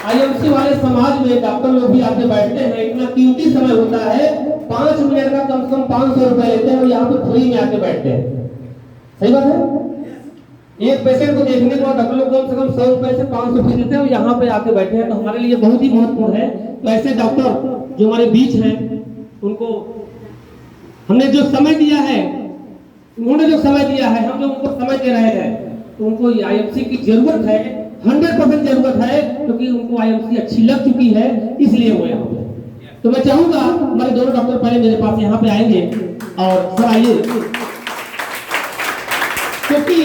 IMC वाले समाज में डॉक्टर लोग भी आके बैठते हैं, इतना कीमती समय होता है, 5 मिनट का कम से कम 500 रुपए लेते हैं और यहाँ पे फ्री में आके बैठते हैं। सही बात है? एक पेशेंट को देखने को डॉक्टर लोग कम से कम 100 रुपए से 500 फीस देते हैं और यहाँ पे आके बैठे हैं, तो हमारे लिए बहुत ही महत्वपूर्ण है। तो ऐसे डॉक्टर जो हमारे बीच हैं, उनको हमने जो समय दिया है, उन्होंने जो समय दिया है, हम जो उनको समय दे रहे हैं, तो उनको आईएमसी की जरूरत है, 100% जरूरत है, क्योंकि उनको आईएमसी अच्छी लग चुकी है, इसलिए वो यहाँ पे। तो मैं चाहूंगा हमारे दोनों डॉक्टर पहले मेरे पास यहाँ पे आएंगे और सर आइए, क्योंकि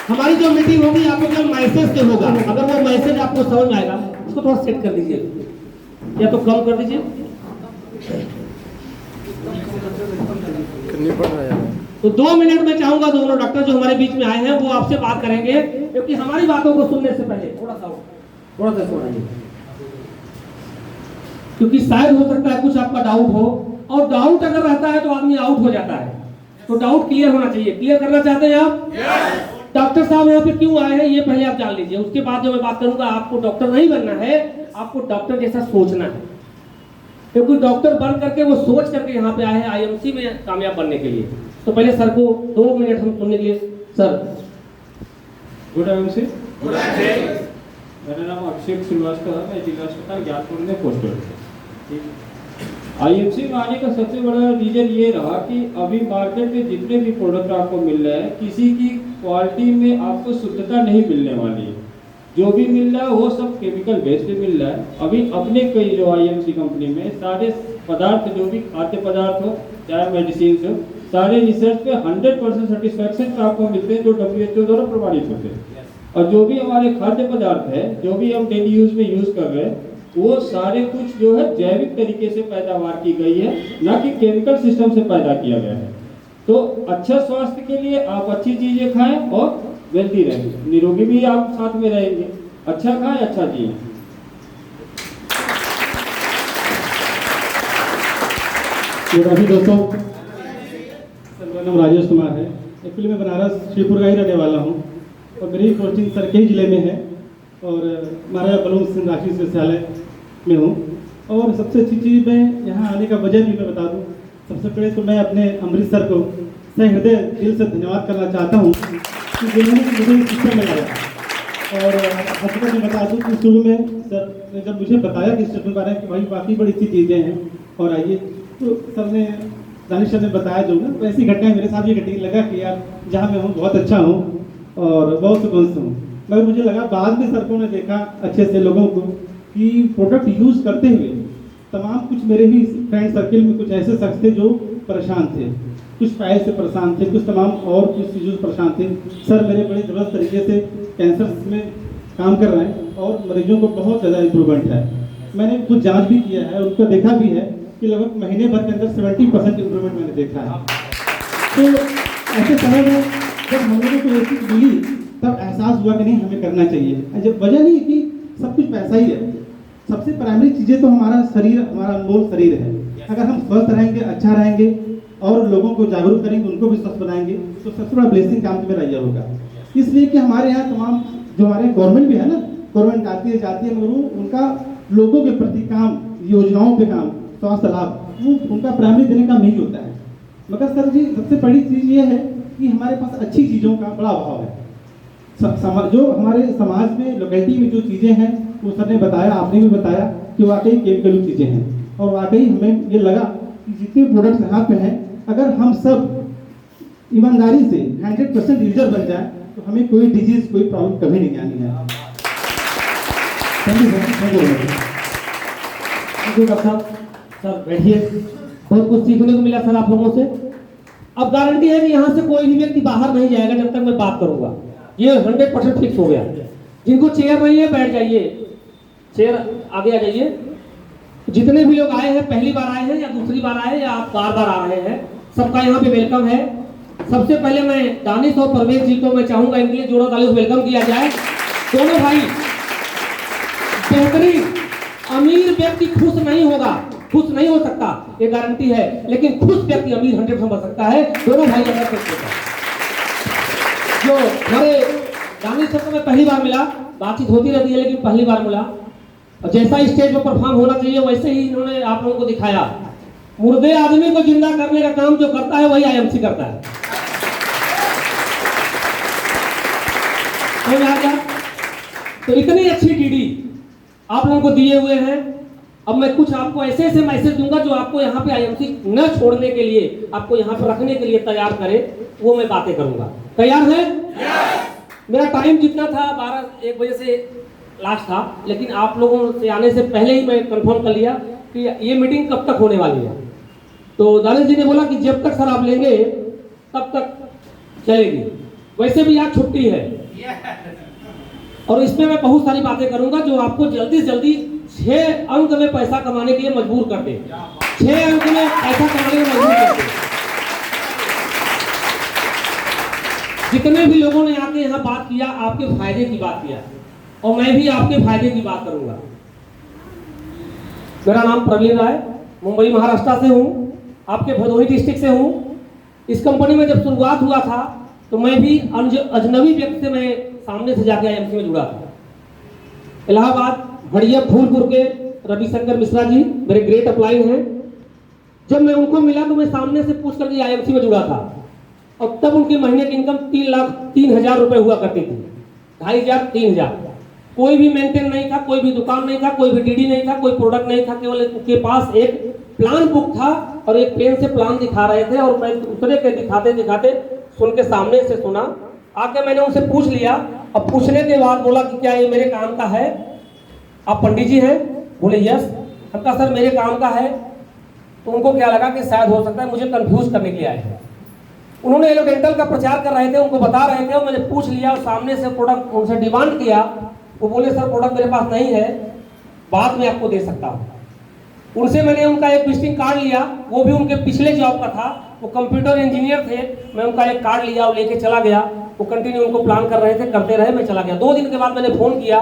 हमारी जो मीटिंग होगी आपको केवल मैसेज से होगा। अगर वो मैसेज आपको समझ में आएगा, उसको थोड़ा सेट कर दीजिए या तो कम कर दीजिए। तो 2 मिनट में चाहूंगा दोनों डॉक्टर जो हमारे बीच में आए हैं वो आपसे बात करेंगे, क्योंकि हमारी बातों को सुनने से पहले थोड़ा सा सुनाइए, क्योंकि शायद हो सकता है कुछ आपका डाउट हो, और डाउट अगर रहता है तो आदमी आउट हो जाता है, तो डाउट क्लियर होना चाहिए। क्लियर करना चाहते हैं आप? डॉक्टर साहब यहाँ पे क्यों आए हैं ये पहले आप जान लीजिए, उसके बाद जो मैं बात करूंगा, आपको डॉक्टर नहीं बनना है, आपको डॉक्टर जैसा सोचना है, क्योंकि डॉक्टर बन करके वो सोच करके यहाँ पे आए हैं आईएमसी में कामयाब बनने के लिए। तो पहले सर को 2 मिनट हम सुनने के लिए। Sir good IMC. मेरा नाम अभिषेक श्रीवास्तव है, मैं जिला अस्पताल ज्ञानपुर में पोस्टेड हूँ। आईएमसी में आने का सबसे बड़ा रीजन ये रहा कि अभी मार्केट में जितने भी प्रोडक्ट आपको मिल रहे हैं, किसी की क्वालिटी में आपको शुद्धता नहीं मिलने वाली है। जो भी मिल रहा है वो सब केमिकल बेस्ड मिल रहा है। अभी अपने कई जो आईएमसी कंपनी में सारे पदार्थ, जो भी खाद्य पदार्थ हो चाहे मेडिसिन हो, सारे रिसर्च पे 100% सेटिस्फैक्शन का आपको मिलते हैं, जो WHO द्वारा प्रमाणित होते हैं। और जो भी हमारे खाद्य पदार्थ है, जो भी हम डेली यूज में यूज कर रहे हैं, वो सारे कुछ जो है जैविक तरीके से पैदावार की गई है, ना कि केमिकल सिस्टम से पैदा किया गया है। तो अच्छा स्वास्थ्य के लिए आप अच्छी चीजें खाएं और वेल्दी रहें, निरोगी भी आप साथ में रहेंगे। अच्छा खाएं, अच्छा जिए। दोस्तों, मेरा नाम राजेश कुमार है। एक्चुअली मैं बनारस श्रीपुर का ही रहने वाला हूँ और मेरी पोस्टिंग सरखेज जिले में है और महाराजा बलवंत सिंह राष्ट्रीय विश्वविद्यालय में हूँ। और सबसे अच्छी चीज़ मैं यहाँ आने का वजह भी मैं बता दूँ। सबसे पहले तो मैं अपने अमृत सर को सहृदय दिल से धन्यवाद करना चाहता हूँ कि जिन्होंने मुझे शिक्षा में लगाया। और हकीकत में बता दूँ कि शुरू में सर ने जब मुझे बताया कि इस के बारे में कि भाई बाकी बड़ी अच्छी चीज़ें हैं और आइए, तो सर ने दानिश सर ने बताया जो ना, तो ऐसी घटनाएं मेरे साथ भी घटी। लगा कि यार जहाँ मैं हूँ बहुत अच्छा हूँ और बहुत सुकून से हूँ। मगर मुझे लगा बाद में सर को ने देखा अच्छे से लोगों को कि प्रोडक्ट यूज़ करते हुए तमाम कुछ मेरे ही फ्रेंड सर्किल में कुछ ऐसे शख्स थे जो परेशान थे, कुछ फाइल से परेशान थे, कुछ तमाम और कुछ चीज़ों से परेशान थे। सर मेरे बड़े ज़बरदस्त तरीके से कैंसर में काम कर रहे हैं और मरीजों को बहुत ज़्यादा इम्प्रूवमेंट है। मैंने कुछ जांच भी किया है, उनको देखा भी है कि लगभग महीने भर के अंदर 70% इम्प्रूवमेंट मैंने देखा है। तो ऐसे समय में जब हम लोगों को ये चीज़ मिली तब एहसास हुआ कि नहीं हमें करना चाहिए। जब वजह नहीं कि सब कुछ पैसा ही है, सबसे प्राइमरी चीज़ें तो हमारा शरीर, हमारा अनमोल शरीर है। अगर हम स्वस्थ रहेंगे, अच्छा रहेंगे और लोगों को जागरूक करेंगे, उनको भी स्वस्थ बनाएंगे, तो सबसे बड़ा ब्लेसिंग काम तो मेरा यह होगा। इसलिए कि हमारे यहाँ तमाम जो हमारे गवर्नमेंट भी है ना, गवर्नमेंट आती है जाती है, मगर वो उनका लोगों के प्रति काम, योजनाओं पे काम, स्वास्थ्य लाभ, वो उनका प्राइमरी देने का नहीं होता है। मगर सर जी सबसे बड़ी चीज़ ये है कि हमारे पास अच्छी चीज़ों का बड़ा अभाव है। जो हमारे समाज में, लोकेलिटी में जो चीज़ें हैं, वो सर ने बताया, आपने भी बताया कि वाकई केमिकल चीज़ें हैं। और वाकई हमें ये लगा कि जितने प्रोडक्ट्स यहाँ पे हैं, अगर हम सब ईमानदारी से 100% यूजर बन जाए तो हमें कोई डिजीज, कोई प्रॉब्लम कभी नहीं आनी है। Thank you sir. Thank you doctor साहब। सर बैठिए, बहुत कुछ सीखने को मिला सर आप लोगों से। अब गारंटी है कि यहाँ से कोई भी व्यक्ति बाहर नहीं जाएगा जब तक मैं बात करूंगा, ये 100% फिक्स हो गया। जिनको चेयर नहीं है बैठ जाइए, चेयर आगे आ जाइए। जितने भी लोग आए हैं, पहली बार आए हैं या दूसरी बार आए हैं या आप बार बार आ रहे हैं, सबका यहाँ पे वेलकम है। सबसे पहले मैं दानिश और परवेज जी को मैं चाहूंगा इनके लिए जोरों तालियों से वेलकम किया जाए। दोनों भाई बेहतरीन। अमीर व्यक्ति खुश नहीं होगा, खुश नहीं हो सकता, ये गारंटी है, लेकिन खुश व्यक्ति अमीर 100% बन सकता है। दोनों भाई जो हमारे दानिश सर को मैं पहली बार मिला, बातचीत होती रहती है लेकिन पहली बार मिला, और जैसा स्टेज पर परफॉर्म होना चाहिए वैसे ही इन्होंने आप लोगों को दिखाया। मुर्दे आदमी को जिंदा करने का काम जो करता है वही आईएमसी करता है। समझ आ गया? तो इतनी अच्छी डीडी आप लोगों को दिए हुए हैं। अब मैं कुछ आपको ऐसे ऐसे मैसेज दूंगा जो आपको यहाँ पे आईएमसी न छोड़ने के लिए, आपको यहाँ पे रखने के लिए तैयार करे, वो मैं बातें करूंगा। तैयार है? मेरा टाइम जितना था 12-1 बजे से लास्ट था, लेकिन आप लोगों से आने से पहले ही मैं कंफर्म कर लिया कि ये मीटिंग कब तक होने वाली है। तो दानिश जी ने बोला कि जब तक सर आप लेंगे तब तक चलेगी। वैसे भी आज छुट्टी है और इसमें मैं बहुत सारी बातें करूंगा जो आपको जल्दी से जल्दी 6 अंक में पैसा कमाने के लिए मजबूर कर दे। 6 अंक में पैसा कमाने के लिए मजबूर कर दे। जितने भी लोगों ने आके यहाँ बात किया, आपके फायदे की बात किया और मैं भी आपके फायदे की बात करूंगा। मेरा नाम प्रवीण राय, मुंबई महाराष्ट्र से हूँ, आपके भदोही डिस्ट्रिक्ट से हूँ। इस कंपनी में जब शुरुआत हुआ था तो मैं भी अजनबी व्यक्ति से मैं सामने से जाके आईएमसी में जुड़ा था। इलाहाबाद बढ़िया फूलपुर के रविशंकर मिश्रा जी मेरे ग्रेट अपलाइन हैं। जब मैं उनको मिला तो मैं सामने से पूछ करके आईएमसी में जुड़ा था और तब उनकी महीने की इनकम 3,03,000 रुपए हुआ करती थी। 2,500 3,000। कोई भी मेंटेन नहीं था, कोई भी दुकान नहीं था, कोई भी डीडी नहीं था, कोई प्रोडक्ट नहीं था, केवल उनके पास एक प्लान बुक था और एक पेन से प्लान दिखा रहे थे और मैं दूसरे के दिखाते दिखाते सुन के सामने से सुना। आके मैंने उनसे पूछ लिया और पूछने के बाद बोला कि क्या ये मेरे काम का है? आप पंडित जी हैं? बोले यस। हम कहा सर मेरे काम का है। तो उनको क्या लगा कि शायद हो सकता है मुझे कंफ्यूज करने के लिए आए हैं। उन्होंने एलोडेंटल का प्रचार कर रहे थे, उनको बता रहे थे और मैंने पूछ लिया और सामने से प्रोडक्ट उनसे डिमांड किया। वो बोले सर प्रोडक्ट मेरे पास नहीं है, बाद में आपको दे सकता हूँ। उनसे मैंने उनका एक विजिटिंग कार्ड लिया, वो भी उनके पिछले जॉब का था, वो कंप्यूटर इंजीनियर थे। मैं उनका एक कार्ड लिया और लेके चला गया। वो कंटिन्यू उनको प्लान कर रहे थे, करते रहे, मैं चला गया। 2 दिन के बाद मैंने फ़ोन किया,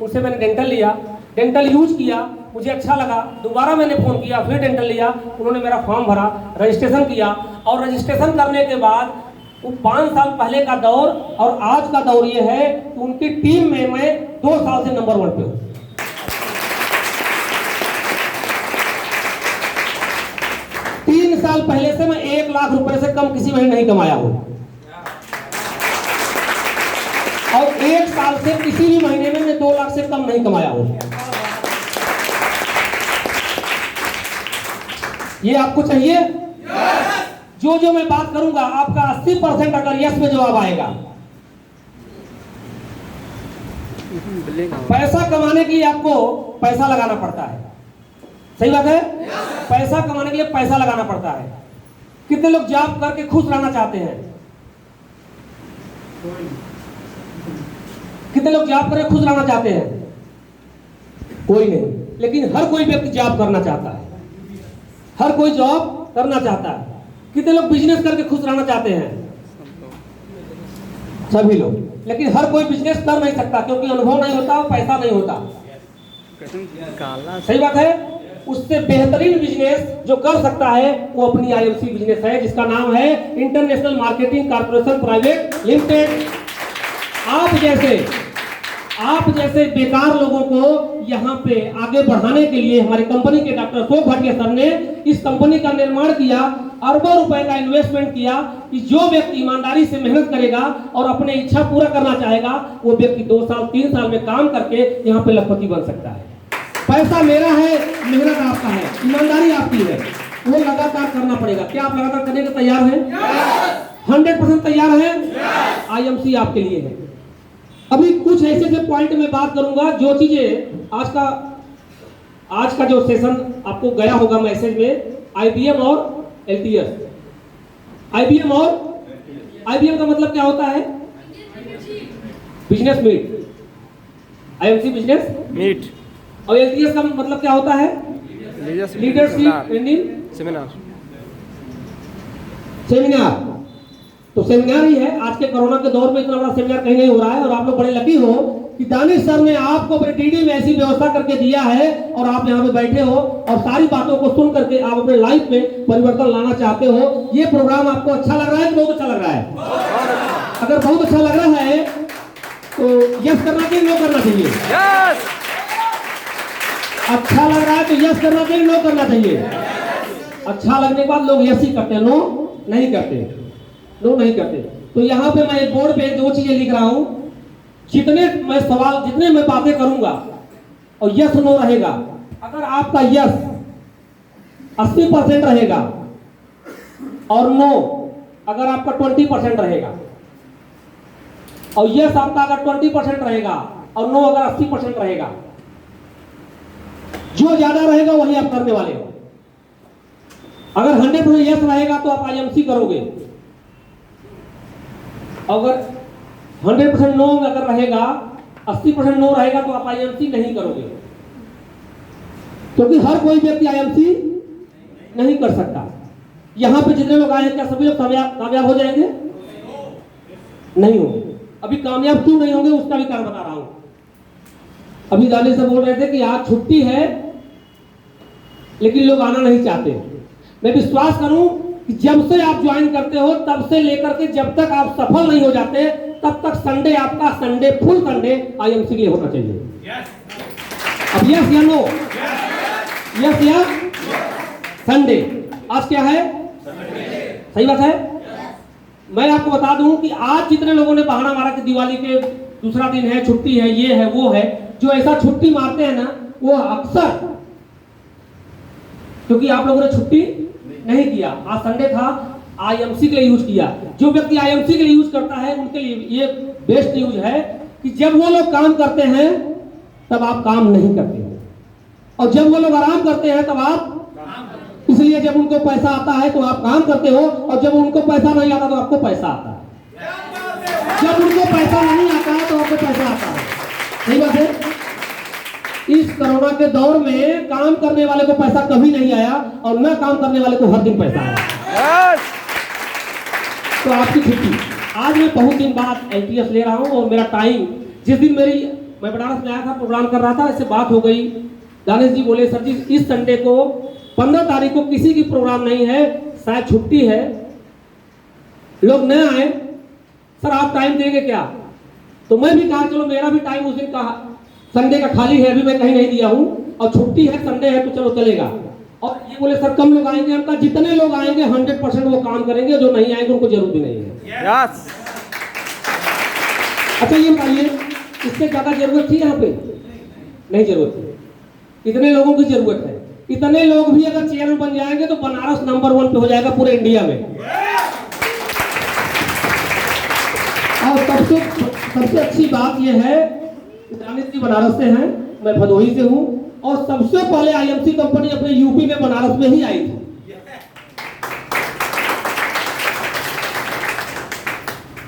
उनसे मैंने डेंटल लिया, डेंटल यूज किया, मुझे अच्छा लगा। दोबारा मैंने फ़ोन किया, फिर डेंटल लिया, उन्होंने मेरा फॉर्म भरा, रजिस्ट्रेशन किया और रजिस्ट्रेशन करने के बाद वो 5 साल पहले का दौर और आज का दौर ये है कि उनकी टीम में मैं 2 साल से नंबर 1 पे हूँ। 3 साल पहले से मैं 1 लाख रुपए से कम किसी महीने नहीं कमाया हूँ और 1 साल से किसी भी महीने में मैं 2 लाख से कम नहीं कमाया हूँ। ये आपको चाहिए? जो जो मैं बात करूंगा आपका 80% अगर यस में जवाब आएगा। पैसा कमाने के लिए आपको पैसा लगाना पड़ता है, सही बात है? पैसा कमाने के लिए पैसा लगाना पड़ता है। कितने लोग जॉब करके खुश रहना चाहते हैं? कितने लोग जॉब करके खुश रहना चाहते हैं? कोई नहीं। लेकिन हर कोई व्यक्ति जॉब करना चाहता है, हर कोई जॉब करना चाहता है। कितने लोग बिजनेस करके खुश रहना चाहते हैं? सभी लोग। लेकिन हर कोई बिजनेस कर नहीं सकता क्योंकि अनुभव नहीं होता, पैसा नहीं होता, सही बात है? उससे बेहतरीन बिजनेस जो कर सकता है वो अपनी आईएमसी बिजनेस है, जिसका नाम है international marketing corporation private limited. आप जैसे बेकार लोगों को यहाँ पे आगे बढ़ाने के लिए हमारे कंपनी के डॉक्टर अशोक भाटिया सर ने इस कंपनी का निर्माण किया, अरबों रुपए का इन्वेस्टमेंट किया कि जो व्यक्ति ईमानदारी से मेहनत करेगा और अपने इच्छा पूरा करना चाहेगा वो व्यक्ति 2 साल 3 साल में काम करके यहाँ पे लखपति बन सकता है। पैसा मेरा है, मेहनत आपका है, ईमानदारी आपकी है, वो लगातार करना पड़ेगा। क्या आप लगातार करने के तैयार हैं? 100% तैयार हैं? आईएमसी आपके लिए है। अभी कुछ ऐसे पॉइंट में बात करूंगा जो चीजें आज का जो सेशन आपको गया होगा मैसेज में, आईबीएम और एलटीएस। आईबीएम का मतलब क्या होता है? Business meet. IMC business meet. और एलटीएस का मतलब क्या होता है? Leadership training seminar. तो सेमिनार ही है। आज के कोरोना के दौर में इतना बड़ा सेमिनार कहीं नहीं हो रहा है और आप लोग बड़े लकी हो कि दानिश सर ने आपको अपने डीडी में ऐसी व्यवस्था करके दिया है और आप यहाँ पे बैठे हो और सारी बातों को सुन करके आप अपने लाइफ में परिवर्तन लाना चाहते हो। ये प्रोग्राम आपको अच्छा लग रहा है कि बहुत अच्छा लग रहा है? अगर बहुत अच्छा लग रहा है तो यस करना चाहिए, नो करना चाहिए? अच्छा लग रहा है तो यस करना चाहिए, नो करना चाहिए। अच्छा लगने के बाद लोग यस ही करते हैं, नो नहीं करते, नो नहीं करते। तो यहाँ पे मैं बोर्ड पे 2 चीजें लिख रहा हूं, जितने मैं सवाल, जितने मैं बातें करूंगा और यस नो रहेगा, अगर आपका यस 80% रहेगा और नो अगर आपका 20% रहेगा, और यस आपका अगर 20% रहेगा और नो अगर 80% रहेगा, जो ज्यादा रहेगा वही आप करने वाले हो। अगर 100% यस रहेगा तो आप आईएमसी करोगे, अगर 100% नो अगर रहेगा, 80% नो रहेगा तो आप आईएमसी नहीं करोगे, क्योंकि हर कोई व्यक्ति आईएमसी नहीं कर सकता। यहां पे जितने लोग आए हैं क्या सभी लोग कामयाब हो जाएंगे? नहीं होंगे। अभी कामयाब क्यों नहीं होंगे उसका भी कारण बता रहा हूं। अभी दानी से बोल रहे थे कि आज छुट्टी है लेकिन लोग आना नहीं चाहते। मैं विश्वास करूं कि जब से आप ज्वाइन करते हो तब से लेकर के जब तक आप सफल नहीं हो जाते तब तक संडे आपका संडे फुल संडे आईएमसी के लिए होना चाहिए। अब यस या नो? यस या संडे? आज क्या है? सही बात है। मैं आपको बता दूं कि आज जितने लोगों ने बहाना मारा कि दिवाली के दूसरा दिन है, छुट्टी है, ये है वो है, जो ऐसा छुट्टी मारते हैं ना वो अक्सर, क्योंकि आप लोगों ने छुट्टी नहीं किया, आज संडे था, आईएमसी के लिए यूज किया। जो व्यक्ति आईएमसी के लिए यूज करता है उनके लिए ये बेस्ट यूज है कि जब वो लोग काम करते हैं तब आप काम नहीं करते हो, और जब वो लोग आराम करते हैं तब आप, इसलिए जब उनको पैसा आता है तो आप काम करते हो, और जब उनको पैसा नहीं आता तो आपको पैसा आता है। जब उनको पैसा नहीं आता है तो आपको पैसा आता है। सही बात है। इस कोरोना के दौर में काम करने वाले को पैसा कभी नहीं आया और न काम करने वाले को हर दिन पैसा आया। तो आपकी छुट्टी, आज मैं बहुत दिन बाद एलटीएस ले रहा हूं और मेरा टाइम, जिस दिन मैं बनारस में आया था, प्रोग्राम कर रहा था, इससे बात हो गई, दानिश जी बोले सर जी इस संडे को 15 तारीख को किसी की प्रोग्राम नहीं है, शायद छुट्टी है, लोग न आए, सर आप टाइम देंगे क्या? तो मैं भी कहा चलो मेरा भी टाइम उस दिन का संडे का खाली है, अभी मैं कहीं नहीं दिया हूं और छुट्टी है, संडे है तो चलो चलेगा। और ये बोले सर कम लोग आएंगे, हम कहा जितने लोग आएंगे 100% वो काम करेंगे, जो नहीं आएंगे उनको जरूरत भी नहीं है। yes. अच्छा ये बताइए इससे ज्यादा जरूरत थी? यहाँ पे नहीं जरूरत थी, इतने लोगों की जरूरत है। इतने लोग भी अगर चेयरमैन बन जाएंगे तो बनारस नंबर 1 पे हो जाएगा पूरे इंडिया में। और सबसे अच्छी बात यह है, दानिश जी बनारस से हैं, मैं भदोही से हूं, और सबसे पहले आईएमसी कंपनी अपने यूपी में बनारस में ही आई थी।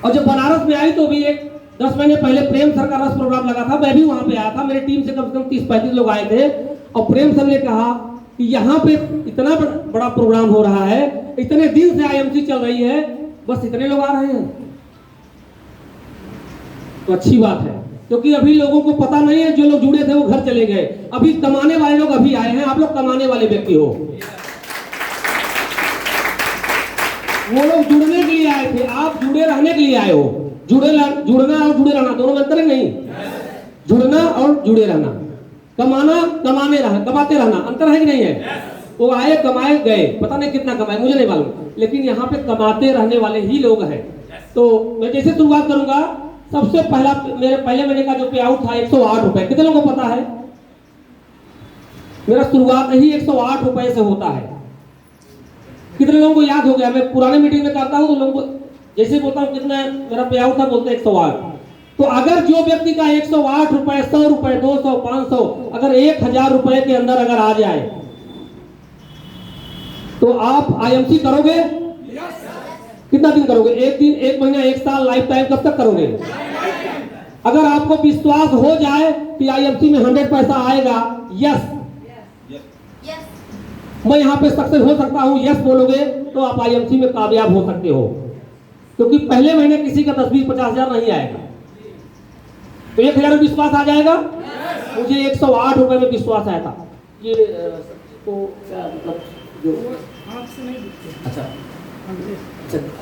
और जब बनारस में आई तो भी एक 10 महीने पहले प्रेम सर का रस प्रोग्राम लगा था, मैं भी वहां पे आया था, मेरी टीम से कम 30-35 लोग आए थे, और प्रेम सर ने कहा कि यहाँ पे इतना बड़ा प्रोग्राम हो रहा है, इतने दिन से आईएमसी चल रही है, बस इतने लोग आ रहे हैं, तो अच्छी बात है। क्योंकि अभी लोगों को पता नहीं है, जो लोग जुड़े थे वो घर चले गए, अभी कमाने वाले लोग अभी आए हैं, आप लोग कमाने वाले व्यक्ति हो। वो लोग जुड़ने के लिए आए थे, आप जुड़े रहने के लिए आए हो। जुड़ना और जुड़े रहना दोनों में अंतर है नहीं? जुड़ना और जुड़े रहना, कमाना कमाते रहना, अंतर है कि नहीं है? वो आए कमाए गए, पता नहीं कितना कमाए मुझे नहीं मालूम, लेकिन यहाँ पे कमाते रहने वाले ही लोग हैं। तो मैं जैसे शुरुआत करूंगा, सबसे पहला मेरे पहले महीने का जो पे आउट था 108 रुपए, कितने लोगों को पता है? मेरा शुरुआत ही 108 रुपए से होता है। कितने लोगों को याद हो गया? मैं पुराने मीटिंग में करता हूं तो लोगों को जैसे बोलता हूं कितना मेरा पे आउट था, बोलते 108। तो अगर जो व्यक्ति का 108 रुपए, 100 रुपए, 200, 500, अगर 1000 रुपए के अंदर अगर आ जाए तो आप आईएमसी करोगे? कितना दिन करोगे? 1 दिन, 1 महीना, 1 साल, लाइफ टाइम, कब तक करोगे? अगर आपको विश्वास हो जाए कि आईएमसी में 100 पैसा आएगा, यस मैं यहाँ पे सक्सेस हो सकता हूँ, यस बोलोगे तो आप आईएमसी में कामयाब हो सकते हो। क्योंकि पहले महीने किसी का 10-20-50 हजार नहीं आएगा, तो 1000 में विश्वास आ जाएगा। मुझे 108 रुपए में विश्वास आया था। ये तो क्या मतलब जो आपसे नहीं दिखते? अच्छा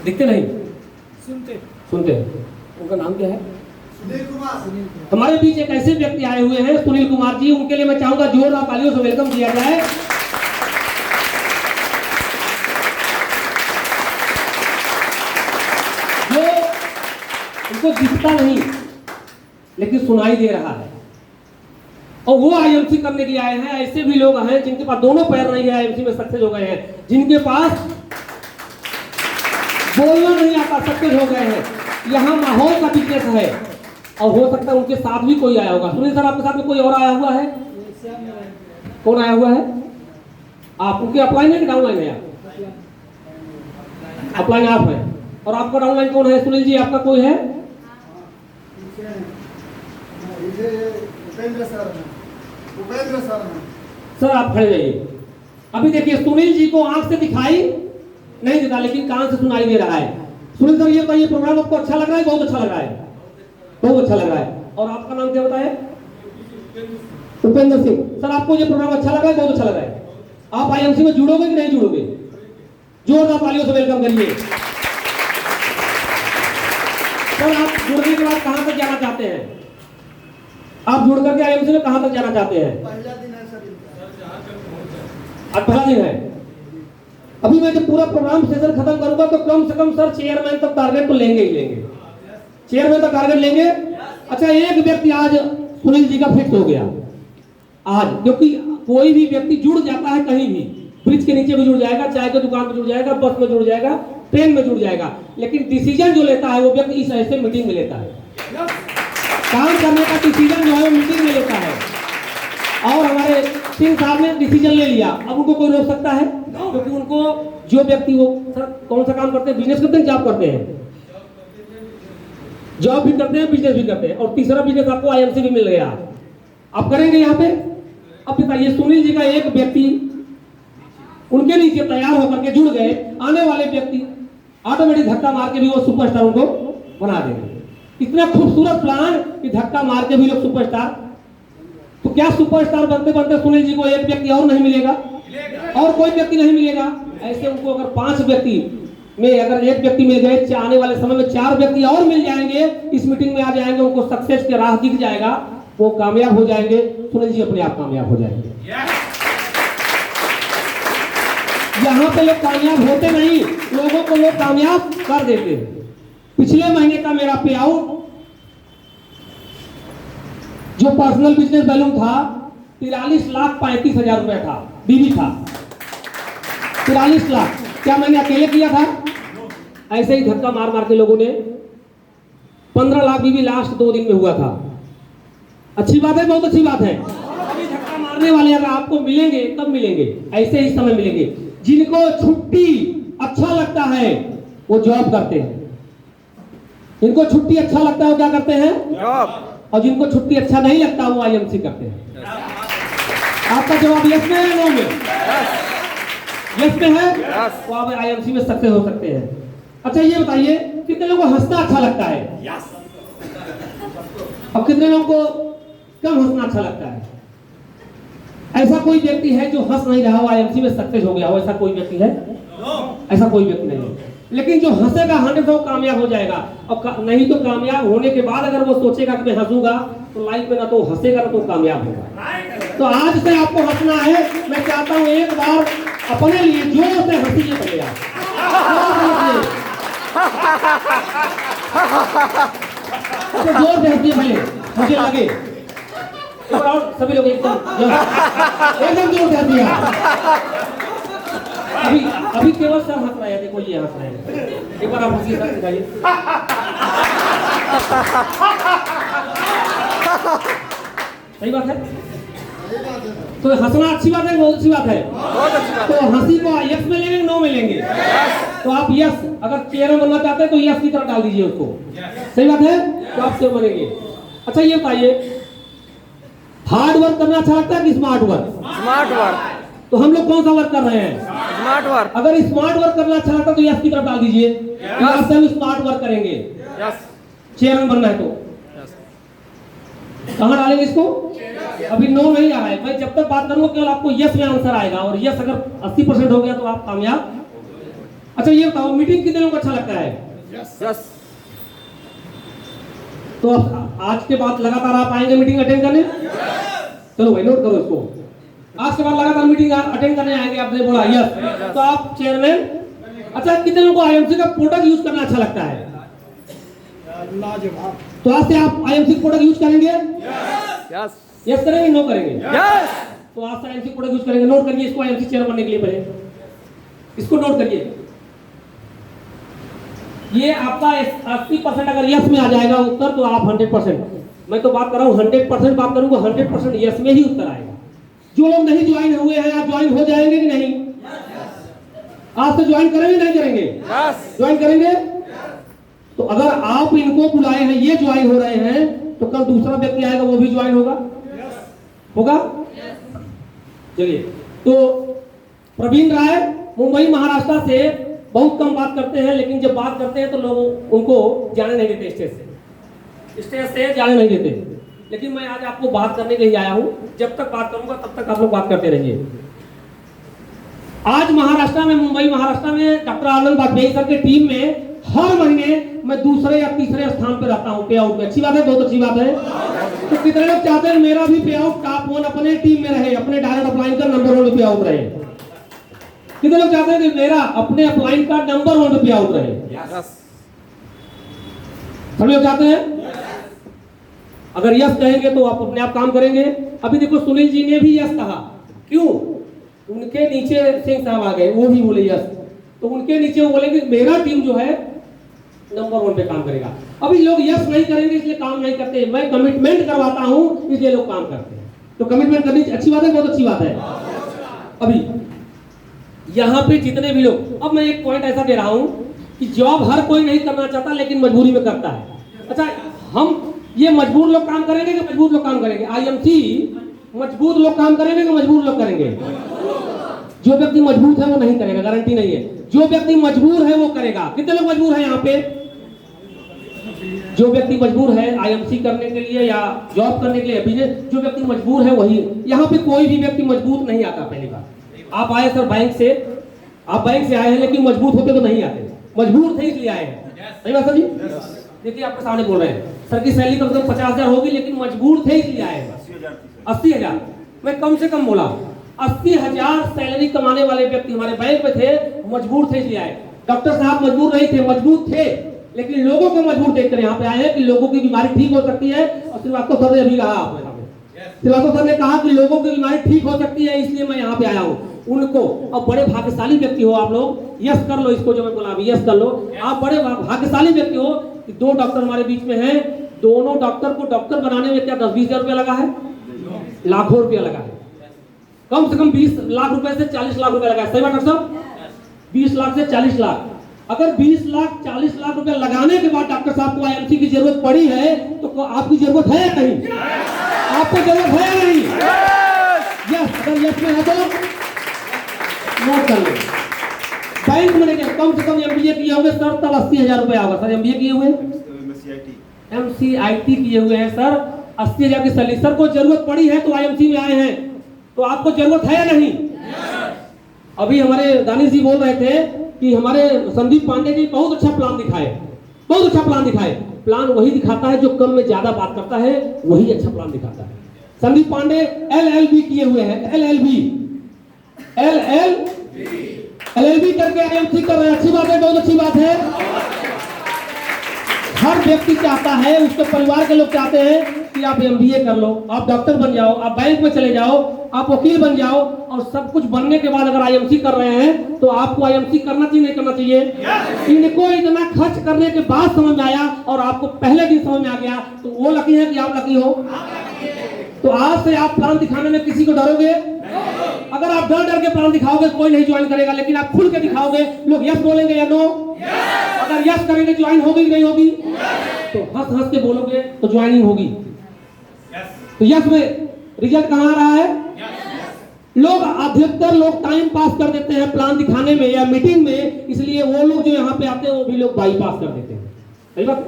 दिखते नहीं, सुनते। उनका नाम क्या है? हमारे बीच एक ऐसे व्यक्ति आए हुए हैं सुनील कुमार जी, उनके लिए मैं चाहूंगा जोरदार तालियों से वेलकम किया जाए। जो उनको दिखता नहीं लेकिन सुनाई दे रहा है, और वो आईएमसी करने के लिए आए हैं। ऐसे भी लोग हैं जिनके पास दोनों पैर नहीं है, आईएमसी में सक्सेस हो गए हैं, जिनके पास बोलना नहीं आता, सक्सेस हो गए हैं। यहाँ माहौल का बिजनेस है, और हो सकता है उनके साथ भी कोई आया होगा। सुनील सर, आपके साथ में कोई और आया हुआ है? कौन आया हुआ है? आप उनके अपलाइन है कि डाउनलाइन है? अपलाइन आप है, और आपका डाउनलाइन कौन है? सुनील जी, आपका कोई है? सर आप खड़े रहिए। अभी देखिए, सुनील जी को आंख से दिखाई नहीं देता लेकिन कान से सुनाई दे रहा है। सुनील सर, ये बताइए, प्रोग्राम आपको अच्छा लग रहा है? बहुत अच्छा लग रहा है, बहुत अच्छा लग रहा है। और आपका नाम क्या बताया? उपेंद्र सिंह। सर, आपको ये प्रोग्राम अच्छा लग रहा है? बहुत अच्छा लग रहा है। आप आईएमसी में जुड़ोगे कि नहीं जुड़ोगे? जोरदार तालियों से वेलकम करिए। सर, आप जुड़ने के बाद कहां तक जाना चाहते हैं? आप जुड़ करके आईएमसी में कहां तक जाना चाहते हैं? पहला दिन है सर, आज पहला दिन है। अभी मैं जब पूरा प्रोग्राम सेशन खत्म करूंगा तो कम से कम सर चेयरमैन तक टारगेट तो लेंगे ही लेंगे, चेयरमैन तक टारगेट लेंगे। अच्छा, एक व्यक्ति आज सुनील जी का फिक्स हो गया आज, क्योंकि कोई भी व्यक्ति जुड़ जाता है कहीं भी, ब्रिज के नीचे भी जुड़ जाएगा, चाय की दुकान में जुड़ जाएगा, बस में जुड़ जाएगा, ट्रेन में जुड़ जाएगा, लेकिन डिसीजन जो लेता है वो व्यक्ति इस ऐसे मीटिंग में लेता है। काम करने का डिसीजन जो है वो मीटिंग में लेता है। और हमारे सिंह साहब ने डिसीजन ले लिया, अब उनको कोई रोक सकता है? क्योंकि उनको जो व्यक्ति, वो सर कौन सा काम करते हैं? बिजनेस करते हैं, जॉब करते हैं? जॉब भी करते हैं, बिजनेस भी करते हैं, और तीसरा बिजनेस आपको आईएमसी भी मिल गया, आप करेंगे यहाँ पे। अब बताइए, सुनील जी का एक व्यक्ति उनके नीचे तैयार होकर के जुड़ गए, आने वाले व्यक्ति ऑटोमेटिक धक्का मार के भी वो सुपरस्टार उनको बना देंगे। इतना खूबसूरत प्लान कि धक्का मार के भी लोग सुपरस्टार। तो क्या सुपरस्टार बनते बनते सुनील जी को एक व्यक्ति और नहीं मिलेगा? और कोई व्यक्ति नहीं मिलेगा? ऐसे उनको अगर 5 व्यक्ति में अगर एक व्यक्ति मिल गए, आने वाले समय में 4 व्यक्ति और मिल जाएंगे, इस मीटिंग में आ जाएंगे, उनको सक्सेस के राह दिख जाएगा, वो कामयाब हो जाएंगे। सुनील जी अपने आप कामयाब हो जाएंगे। यहाँ पे लोग कामयाब होते नहीं, लोगों को लोग कामयाब कर देते हैं। पिछले महीने का मेरा पे आउट जो पर्सनल बिजनेस बैलून था 43,35,000 रुपए था, बीबी था 43 लाख। क्या मैंने अकेले किया था? ऐसे ही धक्का मार मार के लोगों ने 15 लाख बीबी लास्ट 2 दिन में हुआ था। अच्छी बात है, बहुत अच्छी बात है। अभी धक्का मारने वाले अगर आपको मिलेंगे कब मिलेंगे? ऐसे ही समय मिलेंगे। जिनको छुट्टी अच्छा लगता है वो जॉब करते हैं, जिनको छुट्टी अच्छा लगता है वो क्या करते हैं? जॉब। और जिनको छुट्टी अच्छा नहीं लगता वो आईएमसी करते हैं। आपका जवाब यस में है, नो में? यस में है, तो आप आईएमसी में सक्सेस हो सकते हैं। अच्छा, ये बताइए, कितने लोगों को हंसना अच्छा लगता है? और कितने लोगों को कम हंसना अच्छा लगता है? ऐसा कोई व्यक्ति है जो हंस नहीं रहा हो आईएमसी में सक्सेस हो गया हो? ऐसा कोई व्यक्ति है? ऐसा कोई व्यक्ति नहीं है। लेकिन जो हंसेगा 100% कामयाब हो जाएगा, और नहीं तो कामयाब होने के बाद अगर वो सोचेगा कि मैं हंसूंगा, तो लाइफ में ना तो हंसेगा ना तो कामयाब होगा। तो आज से आपको हंसना है। मैं चाहता हूं एक बार अपने लिए जोर से हंसिए भैया, जोर से हंसिए भले, मुझे लगे। एक बार और सभी लोग एकदम जोर से हंसिए। अभी केवल सर हंस रहे हैं, देखो ये हंस रहे हैं। एक बार आप हंसिए सर, दिखाइए। सही बात है। तो हंसना अच्छी बात है, बहुत अच्छी बात है। तो हंसी को यस में लेंगे, नो में लेंगे? तो आप यस, अगर चेयरमैन बनना चाहते हैं तो यस की तरफ डाल दीजिए उसको। सही बात है, तो आप चेयर बनेंगे। अच्छा, ये बताइए, हार्ड वर्क करना अच्छा लगता है कि स्मार्ट वर्क? Smart work. तो हम लोग कौन सा वर्क कर रहे हैं? Smart work. अगर स्मार्ट वर्क करना अच्छा लगता है तो यस की तरफ डाल दीजिए। यस से हम स्मार्ट वर्क करेंगे। यस। चेयरमैन बनना है तो कहाँ डालेंगे इसको? अभी नो नहीं आ रहा है। मैं जब तक बात करूंगा केवल आपको यस में आंसर आएगा, और यस अगर 80% हो गया तो आप कामयाब। अच्छा, ये बताओ, मीटिंग कितने लोगों को अच्छा लगता है? यस। तो आज के बाद लगातार आप आएंगे मीटिंग अटेंड करने? चलो भाई नोट करो इसको। आज के बाद लगातार मीटिंग अटेंड करने आएंगे, आपने बोला यस। तो आप चेयरमैन, अच्छा कितने लोगों को आईएमसी का प्रोडक्ट यूज करना अच्छा लगता है? लाजवाब। तो आज से आप आईएमसी प्रोडक्ट यूज करेंगे? यस यस करेंगे, नो करेंगे? यस। तो आज से आईएमसी प्रोडक्ट यूज करेंगे। नोट करिए इसको, आईएमसी चेयर बनने के लिए पहले इसको नोट करिए। ये आपका 80% अगर यस में आ जाएगा उत्तर तो आप 100%, मैं तो बात कर रहा हूँ 100% बात करूंगा, 100% यस में ही उत्तर आएगा। जो लोग नहीं ज्वाइन हुए हैं, आप ज्वाइन हो जाएंगे कि नहीं? आज से ज्वाइन करेंगे नहीं करेंगे? ज्वाइन करेंगे। तो अगर आप इनको बुलाए हैं, ये ज्वाइन हो रहे हैं, तो कल दूसरा व्यक्ति आएगा वो भी ज्वाइन होगा? होगा? चलिए, तो प्रवीण राय मुंबई महाराष्ट्र से बहुत कम बात करते हैं, लेकिन जब बात करते हैं तो लोग उनको जाने नहीं देते, स्टेज से जाने नहीं देते। लेकिन मैं आज आपको बात करने के लिए आया हूं, जब तक बात करूंगा तब तक आप लोग बात करते रहिए। आज महाराष्ट्र में, मुंबई महाराष्ट्र में डॉक्टर आनंद वाजपेयी सर के टीम में हर महीने मैं दूसरे या तीसरे स्थान पर रहता हूं पे आउट में। अच्छी बात है, बहुत अच्छी बात है। तो कितने लोग चाहते हैं मेरा भी पे आउट टॉप 1 अपने टीम में रहे, अपने डायरेक्ट अपलाइन का नंबर 1 पे आउट रहे? कितने लोग चाहते हैं कि मेरा अपने अपलाइन का नंबर 1 पे आउट रहे? सभी लोग चाहते हैं? अगर यस कहेंगे तो आप अपने आप काम करेंगे। अभी देखो सुनील जी ने भी यस कहा, क्यों? उनके नीचे सिंह साहब आ गए, वो भी बोले यस। तो उनके नीचे वो बोले कि मेरा टीम जो है नंबर 1 पे काम करेगा। अभी लोग यस नहीं करेंगे इसलिए काम नहीं करते, मैं कमिटमेंट करवाता हूं इसलिए लोग काम करते हैं। तो कमिटमेंट करनी अच्छी बात है, बहुत अच्छी बात है। अभी यहाँ पे जितने भी लोग, अब मैं एक पॉइंट ऐसा दे रहा हूं कि जॉब हर कोई नहीं करना चाहता लेकिन मजबूरी में करता है। अच्छा, हम ये मजबूर लोग काम करेंगे कि मजबूर लोग काम करेंगे? आईएमसी मजबूत लोग काम करेंगे कि मजबूर लोग करेंगे? जो व्यक्ति मजबूत है वो नहीं करेगा, गारंटी नहीं है। जो व्यक्ति मजबूर है वो करेगा। कितने लोग मजबूर हैं यहाँ पे? जो व्यक्ति मजबूर है आईएमसी करने के लिए या जॉब करने के लिए, बिजनेस, जो व्यक्ति मजबूर है वही। यहाँ पे कोई भी व्यक्ति मजबूत नहीं आता। पहली बात, आप आए सर बैंक से, आप बैंक से आए हैं लेकिन मजबूत होते तो नहीं आते, मजबूर थे इसलिए आए हैं। सही बात सर जी? देखिए आपके सामने बोल रहे हैं, सर की सैलरी कम से कम 50,000 होगी लेकिन मजबूर थे इसलिए आए हैं। 80,000, मैं कम से कम बोला 80,000 सैलरी कमाने वाले व्यक्ति हमारे बैंक में थे, मजबूर थे इसलिए आए। डॉक्टर साहब मजबूर नहीं थे, मजबूत थे, लेकिन लोगों को मजबूर देखकर यहाँ पे आए हैं कि लोगों की बीमारी ठीक हो सकती है। और श्रीवास्तव सर ने अभी कहा, आपने श्रीवास्तव सर ने कहा कि लोगों की बीमारी ठीक हो सकती है, इसलिए मैं यहाँ पे आया हूँ। उनको, अब बड़े भाग्यशाली व्यक्ति हो आप लोग, यस कर लो इसको जो मैं बोला अभी, यस कर लो। आप बड़े भाग्यशाली व्यक्ति हो कि 2 डॉक्टर हमारे बीच में हैं। दोनों डॉक्टर को डॉक्टर बनाने में क्या 10-20 हजार रुपया लगा है? लाखों रुपया लगा है। कम से कम 20 लाख रुपए से 40 लाख रुपया लगा है। सही बात डॉक्टर साहब? 20 लाख से 40 लाख। अगर 20 लाख 40 लाख रुपया लगाने के बाद डॉक्टर साहब को आईएमसी की जरूरत पड़ी है तो आपकी जरूरत है या नहीं? आपको जरूरत है या नहीं? यस, अगर यस में है तो नोट कर लो। बैंक मैनेजर कम से कम एमबीए किए होंगे सर, तब 80,000 रुपया होगा सर। एमबीए किए हुए, एमसीआईटी किए हुए हैं सर, 80,000 की सैलरी। सर को जरूरत पड़ी है तो आईएमसी में आए हैं, तो आपको जरूरत है या नहीं? अभी हमारे दानिश जी बोल रहे थे कि हमारे संदीप पांडे जी बहुत अच्छा प्लान दिखाए, बहुत अच्छा प्लान दिखाए। प्लान वही दिखाता है जो कम में ज्यादा बात करता है, वही अच्छा प्लान दिखाता है। संदीप पांडे एलएलबी किए हुए हैं, एलएलबी करके आईएमसी कर रहे हैं। अच्छी बात है, बहुत अच्छी बात है। हर व्यक्ति चाहता है, उसके परिवार के लोग चाहते हैं कि आप एमबीए कर लो, आप डॉक्टर बन जाओ, आप बैंक में चले जाओ, आप वकील बन जाओ, और सब कुछ बनने के बाद अगर आईएमसी कर रहे हैं तो आपको आईएमसी करना चाहिए नहीं करना चाहिए? इनको इतना खर्च करने के बाद समझ में आया और आपको पहले दिन समझ में आ गया, तो वो लकी है कि आप लकी हो। तो आज से आप प्लान दिखाने में किसी को डरोगे? अगर आप डर डर के प्लान दिखाओगे कोई नहीं ज्वाइन करेगा, लेकिन आप खुल के दिखाओगे, लोग यस बोलेंगे या नो? अगर यस करेंगे ज्वाइन होगी कि नहीं होगी? तो हंस हंस के बोलोगे तो ज्वाइनिंग होगी। तो यस में रिजल्ट कहाँ आ रहा है? लोग, अधिकतर लोग टाइम पास कर देते हैं प्लान दिखाने में या मीटिंग में, इसलिए वो लोग जो यहाँ पे आते हैं वो भी लोग बाईपास कर देते हैं। सही बात,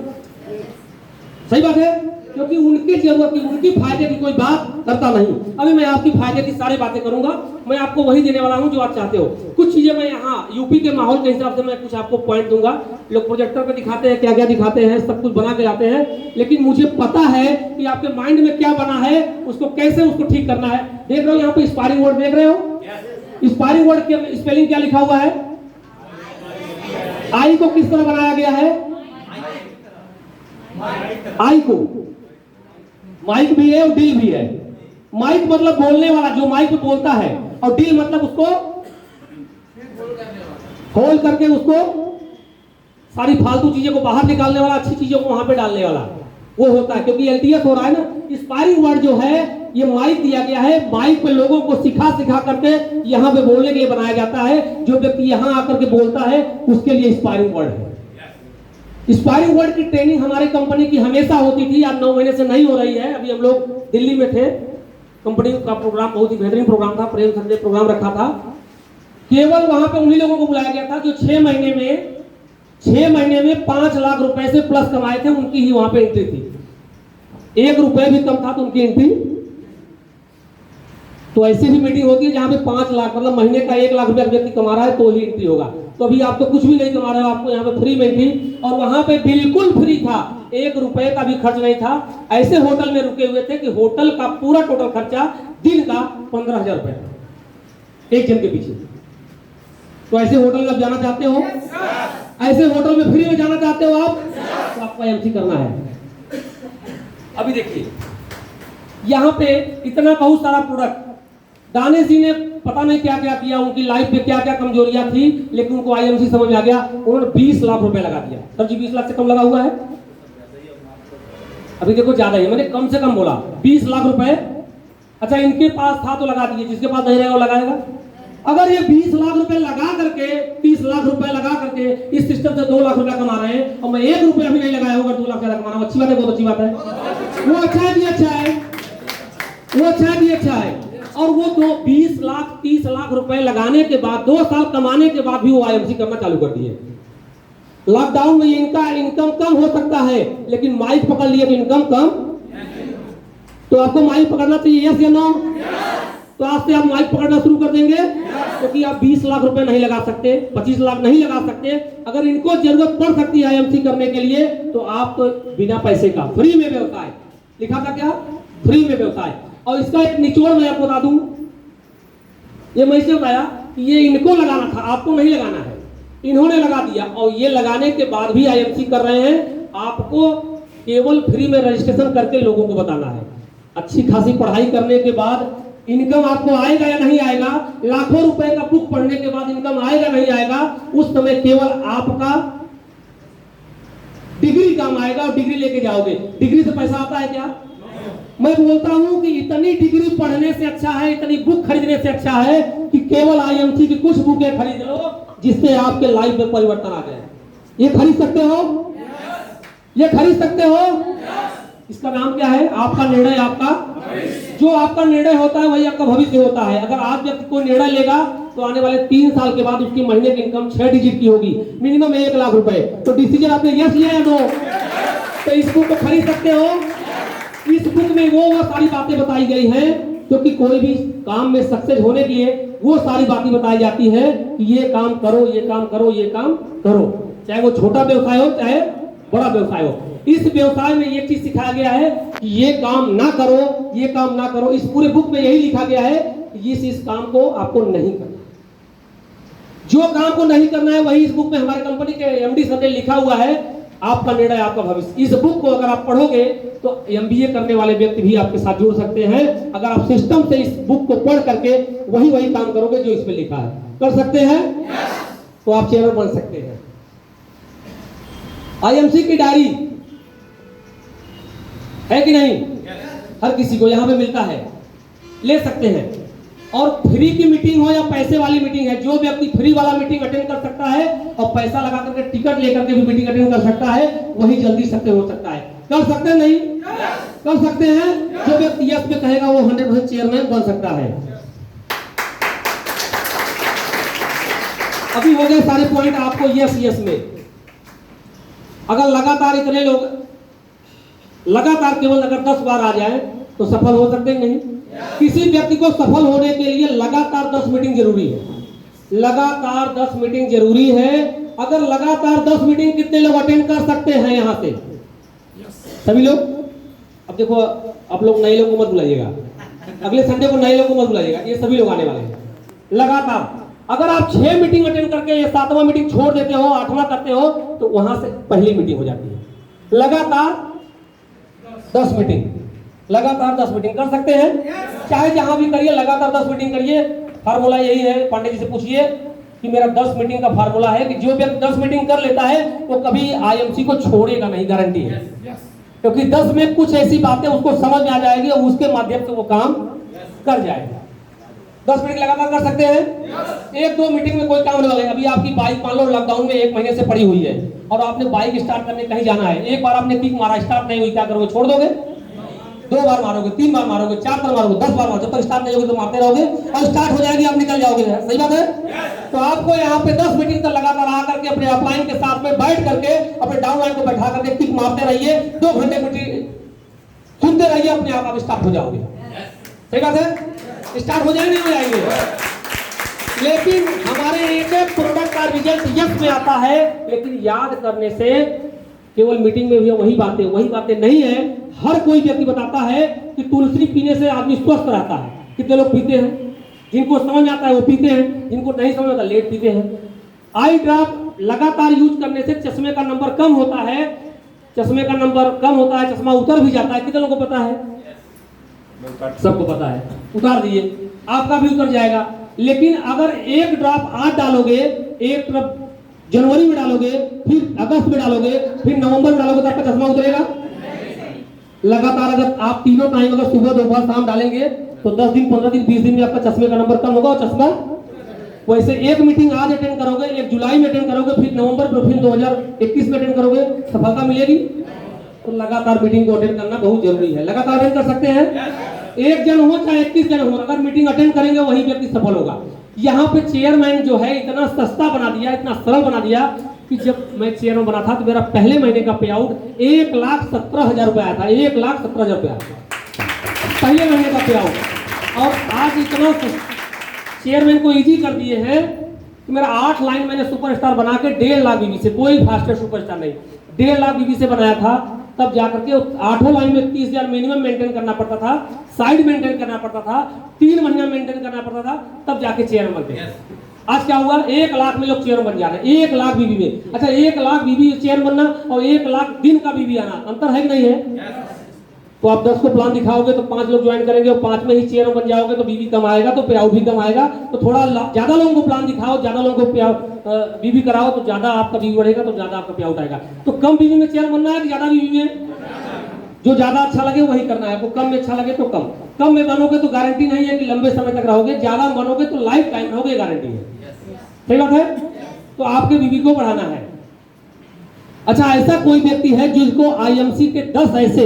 सही बात है, क्योंकि उनकी जरूरत की, उनकी फायदे की कोई बात करता नहीं। अभी मैं आपकी फायदे की सारी बातें करूंगा, मैं आपको वही देने वाला हूं जो आप चाहते हो। कुछ चीजें मैं यहाँ यूपी के माहौल के हिसाब से मैं कुछ आपको पॉइंट दूंगा। लोग प्रोजेक्टर पे दिखाते हैं, क्या क्या दिखाते हैं, सब कुछ बना के लाते हैं, लेकिन मुझे पता है कि आपके माइंड में क्या बना है, उसको कैसे उसको ठीक करना है। देख रहे हो यहाँ पे स्पारिंग वर्ड देख रहे हो, स्पारिंग वर्ड के स्पेलिंग क्या लिखा हुआ है, आई को किस तरह बनाया गया है, आई को माइक भी है और डील भी है। माइक मतलब बोलने वाला, जो माइक पे बोलता है, और डील मतलब उसको होल करके उसको सारी फालतू चीजों को बाहर निकालने वाला, अच्छी चीजों को वहां पे डालने वाला वो होता है। क्योंकि एलटीएस हो रहा है ना, स्पायरिंग वर्ड जो है ये माइक दिया गया है, माइक पे लोगों को सिखा करके यहाँ पे बोलने के लिए बनाया जाता है। जो व्यक्ति यहाँ आकर के बोलता है उसके लिए स्पायरिंग वर्ड है। स्पायरिंग वर्ड की ट्रेनिंग हमारी कंपनी की हमेशा होती थी, आज 9 महीने से नहीं हो रही है। अभी हम लोग दिल्ली में थे, कंपनी का प्रोग्राम बहुत ही बेहतरीन प्रोग्राम था, प्रेम संजय प्रोग्राम रखा था। केवल वहां पे उन्हीं लोगों को बुलाया गया था जो 6 महीने में 5 लाख रुपए से प्लस कमाए थे, उनकी ही वहां पे एंट्री थी। 1 रुपए भी कम था तो उनकी एंट्री। तो ऐसी भी मीटिंग होती है जहां पे 5 लाख मतलब महीने का 1 लाख रुपया व्यक्ति कमा रहा है तो ही एंट्री होगा। तो अभी आप तो कुछ भी नहीं कमा रहे हो, आपको यहाँ पे फ्री में एंट्री, और वहां पे बिल्कुल फ्री था, 1 रुपए का भी खर्च नहीं था। ऐसे होटल में रुके हुए थे कि होटल का पूरा टोटल खर्चा दिन का 15,000 रुपए एक जन के पीछे। तो ऐसे होटल में आप जाना चाहते हो, ऐसे होटल में फ्री में जाना चाहते हो आप, तो आपको एमसी करना है। अभी देखिए यहाँ पे इतना बहुत सारा प्रोडक्ट, दानिश जी ने पता नहीं क्या क्या किया, उनकी लाइफ में क्या क्या कमजोरियां थी, लेकिन उनको आईएमसी समझ में आ गया, उन्होंने 20 लाख रुपए लगा दिया। सर जी 20 लाख से कम लगा हुआ है? अभी देखो ज्यादा है, मैंने कम से कम बोला 20 लाख रुपए। अच्छा इनके पास था तो लगा दिए, जिसके पास नहीं रहेगा वो लगाएगा। अगर ये 20 लाख रुपए लगा करके 30 लाख रुपए लगा करके इस सिस्टम से 2 लाख रुपया कमा रहे हैं, और मैं 1 रुपया भी नहीं लगाया होगा 2 लाख ज्यादा कमा रहा हूं, अच्छी बात है, बहुत अच्छी बात है। वो अच्छा है भी अच्छा है, वो अच्छा है भी अच्छा है। और वो 20 लाख 30 लाख रुपए लगाने के बाद 2 साल कमाने के बाद भी वो आईएमसी करना चालू कर दिए। लॉकडाउन में इनका इनकम कम हो सकता है, लेकिन माइक पकड़ लिए तो इनकम कम। तो आपको माइक पकड़ना चाहिए, यस या नो? तो आज से आप माइक पकड़ना शुरू कर देंगे, क्योंकि आप 20 लाख रुपए नहीं लगा सकते, 25 लाख नहीं लगा सकते। अगर इनको जरूरत पड़ सकती है आईएमसी करने के लिए, तो आप तो बिना पैसे का फ्री में व्यवसाय, लिखा था क्या, फ्री में व्यवसाय। और इसका एक निचोड़ मैं आपको बता दूं, ये मैं इसलिए बताया कि ये इनको लगाना था, आपको नहीं लगाना है, इन्होंने लगा दिया। और ये लगाने के बाद भी आईएमसी कर रहे हैं। आपको केवल फ्री में रजिस्ट्रेशन करके लोगों को बताना है। अच्छी खासी पढ़ाई करने के बाद इनकम आपको आएगा या नहीं आएगा, लाखों रुपए का बुक पढ़ने के बाद इनकम आएगा नहीं आएगा, उस समय केवल आपका डिग्री काम आएगा, और डिग्री लेके जाओगे। डिग्री से पैसा आता है क्या? मैं बोलता हूं कि इतनी डिग्री पढ़ने से अच्छा है, इतनी बुक खरीदने से अच्छा है कि केवल आईएमसी की कुछ बुकें खरीद लो, जिससे आपके लाइफ में परिवर्तन आ जाए। ये खरीद सकते हो, ये खरीद सकते हो। इसका नाम क्या है? आपका निर्णय, आपका जो आपका निर्णय होता है वही आपका भविष्य होता है। अगर आज व्यक्ति कोई निर्णय लेगा तो आने वाले 3 साल के बाद उसकी महीने की इनकम 6 डिजिट की होगी, मिनिमम 1 लाख रुपए। तो डिसीजन आपने यस लिया या नो? तो इस बुक को खरीद सकते हो। इस बुक में वो सारी बातें बताई गई हैं, क्योंकि कोई भी काम में सक्सेस होने के लिए वो सारी बातें बताई जाती है कि ये काम करो, ये काम करो, ये काम करो, चाहे वो छोटा व्यवसाय हो चाहे बड़ा व्यवसाय हो। इस व्यवसाय में ये चीज सिखाया गया है कि ये काम ना करो, ये काम ना करो। इस पूरे बुक में यही लिखा गया है कि इस काम को आपको नहीं करना। जो काम को नहीं करना है वही इस बुक में हमारे कंपनी के एमडी सर ने लिखा हुआ है। आपका निर्णय, आपका भविष्य। इस बुक को अगर आप पढ़ोगे तो एमबीए करने वाले व्यक्ति भी आपके साथ जुड़ सकते हैं, अगर आप सिस्टम से इस बुक को पढ़ करके वही काम करोगे जो इसमें लिखा है। कर सकते हैं? तो आप चेयरमैन बन सकते हैं। आईएमसी की डायरी है कि नहीं? हर किसी को यहाँ पे मिलता है, ले सकते हैं। और फ्री की मीटिंग हो या पैसे वाली मीटिंग है, जो व्यक्ति फ्री वाला मीटिंग अटेंड कर सकता है और पैसा लगा करके टिकट लेकर के भी मीटिंग अटेंड कर सकता है, वही जल्दी सक्सेस हो सकता है। कर सकते हैं नहीं? कर सकते हैं। जो व्यक्ति यस में कहेगा वो 100% चेयरमैन बन सकता है। अभी हो गए सारे पॉइंट आपको यस में। अगर लगातार इतने लोग लगातार केवल अगर 10 बार आ जाए तो सफल हो सकते हैं नहीं। किसी व्यक्ति को सफल होने के लिए लगातार 10 मीटिंग जरूरी है, लगातार 10 मीटिंग जरूरी है। अगर लगातार 10 मीटिंग कितने लोग अटेंड कर सकते हैं यहाँ से? सभी लोग। अब देखो, आप लोग नए लोगों को मत बुलाइएगा, अगले संडे को नए लोगों को मत बुलाइएगा, ये सभी लोग आने वाले हैं। लगातार अगर आप 6 मीटिंग अटेंड करके 7वां मीटिंग छोड़ देते हो, 8वां करते हो, तो वहां से पहली मीटिंग हो जाती है। लगातार 10 मीटिंग, लगातार 10 मीटिंग कर सकते हैं, चाहे जहां भी करिए, लगातार 10 मीटिंग करिए। फार्मूला यही है, पांडे जी से पूछिए कि मेरा 10 मीटिंग का फार्मूला है कि जो व्यक्ति 10 मीटिंग कर लेता है वो कभी आईएमसी को छोड़ेगा नहीं, गारंटी है। क्योंकि 10 में कुछ ऐसी बातें उसको समझ में आ जाएगी और उसके माध्यम से वो काम कर जाएगा। 10 मीटिंग लगातार कर सकते हैं। 1-2 मीटिंग में कोई काम नहीं लगेगा। अभी आपकी बाइक मान लो लॉकडाउन में 1 महीने से पड़ी हुई है और आपने बाइक स्टार्ट करने कहीं जाना है, एक बार आपने किक मारा, स्टार्ट नहीं हुई, क्या करोगे? छोड़ दोगे? 2 बार मारोगे, 3 बार मारोगे, 4 बार मारोगे, 10 बार मारोगे, जब तक स्टार्ट नहीं होगी तो मारते रहोगे और स्टार्ट हो जाएगी, आप निकल जाओगे। सही बात है। तो आपको यहाँ पे 10 मीटिंग तक लगातार आकर के अपने अपलाइन के साथ में बैठ करके अपने डाउनलाइन को बैठा करके किक मारते रहिए, 2 घंटे मीटिंग सुनते रहिए, अपने आप स्टार्ट हो जाओगे। सही बात है। स्टार्ट हो जाएंगे, हो जाएंगे। लेकिन हमारे एक एक प्रोडक्ट का रिजल्ट यस में आता है, लेकिन याद करने से केवल मीटिंग में भी वही बातें नहीं है। हर कोई व्यक्ति बताता है कि तुलसी पीने से आदमी स्वस्थ रहता है। कितने लोग पीते हैं? जिनको समझ आता है वो पीते हैं, जिनको नहीं समझ आता लेट पीते हैं। आई ड्रॉप लगातार यूज करने से चश्मे का नंबर कम होता है, चश्मे का नंबर कम होता है, चश्मा उतर भी जाता है। कितने लोगों को पता है? सबको पता है। उतार दिए, आपका भी उतर जाएगा। लेकिन अगर एक ड्रॉप आज डालोगे, एक ड्रॉप जनवरी में डालोगे, फिर अगस्त में डालोगे, फिर नवंबर में डालोगे, तो आपका चश्मा उतरेगा? लगातार अगर आप तीनों टाइम अगर सुबह दोपहर शाम डालेंगे तो 10 दिन 15 दिन 20 दिन में आपका चश्मे का नंबर कम होगा और चश्मा। वैसे एक मीटिंग आज अटेंड करोगे, 1 जुलाई में अटेंड करोगे, फिर नवंबर में, फिर 2021 में अटेंड करोगे, सफलता मिलेगी। तो लगातार मीटिंग को अटेंड करना बहुत जरूरी है। लगातार अटेंड कर सकते हैं, 1 जन हो चाहे 21 जन हो, अगर मीटिंग अटेंड करेंगे वही व्यक्ति सफल होगा। यहाँ पे चेयरमैन जो है इतना सस्ता बना दिया, इतना सरल बना दिया कि जब मैं चेयरमैन बना था तो मेरा पहले महीने का पे आउट 1,17,000 रुपया आया था। 1,17,000 रुपया पहले महीने का पे आउट। और आज इतना चेयरमैन को इजी कर दिए हैं कि मेरा 8 लाइन मैंने सुपरस्टार बना के 1.5 लाख बीबी से, कोई फास्टर सुपरस्टार नहीं, 1.5 लाख बीबी से बनाया था। तब जाकर के 8 लाइन में 30,000 मिनिमम मेंटेन करना पड़ता था, साइड मेंटेन करना पड़ता था, 3 महीना मेंटेन करना पड़ता था, तब जाके चेयरमैन बनते। आज क्या हुआ? 1 लाख में लोग चेयरमैन बन जा रहे हैं, 1 लाख बीबी में। अच्छा, 1 लाख बीबी चेयरमैन बनना और 1 लाख दिन का बीबी आना, अंतर है कि नहीं है? तो आप 10 को प्लान दिखाओगे तो 5 लोग ज्वाइन करेंगे और 5 में ही चेयरमैन बन जाओगे तो बीबी कम आएगा, तो पे आउट भी कम आएगा। तो थोड़ा ज्यादा लोगों को प्लान दिखाओ, ज्यादा लोगों को बीबी कराओ, तो ज्यादा आपका बीबी बढ़ेगा, तो ज्यादा आपका पे आउट आएगा। तो कम बीबी में चेयरमैन बनना है कि ज्यादा बीबी में? जो ज्यादा अच्छा लगे वही करना है। आपको कम में अच्छा लगे तो कम में बनोगे तो गारंटी नहीं है कि लंबे समय तक रहोगे, ज्यादा बनोगे तो लाइफ टाइम रहोगे, गारंटी है। सही बात है। तो आपके बीबी को बढ़ाना है। अच्छा, ऐसा कोई व्यक्ति है जिसको आईएमसी के 10 ऐसे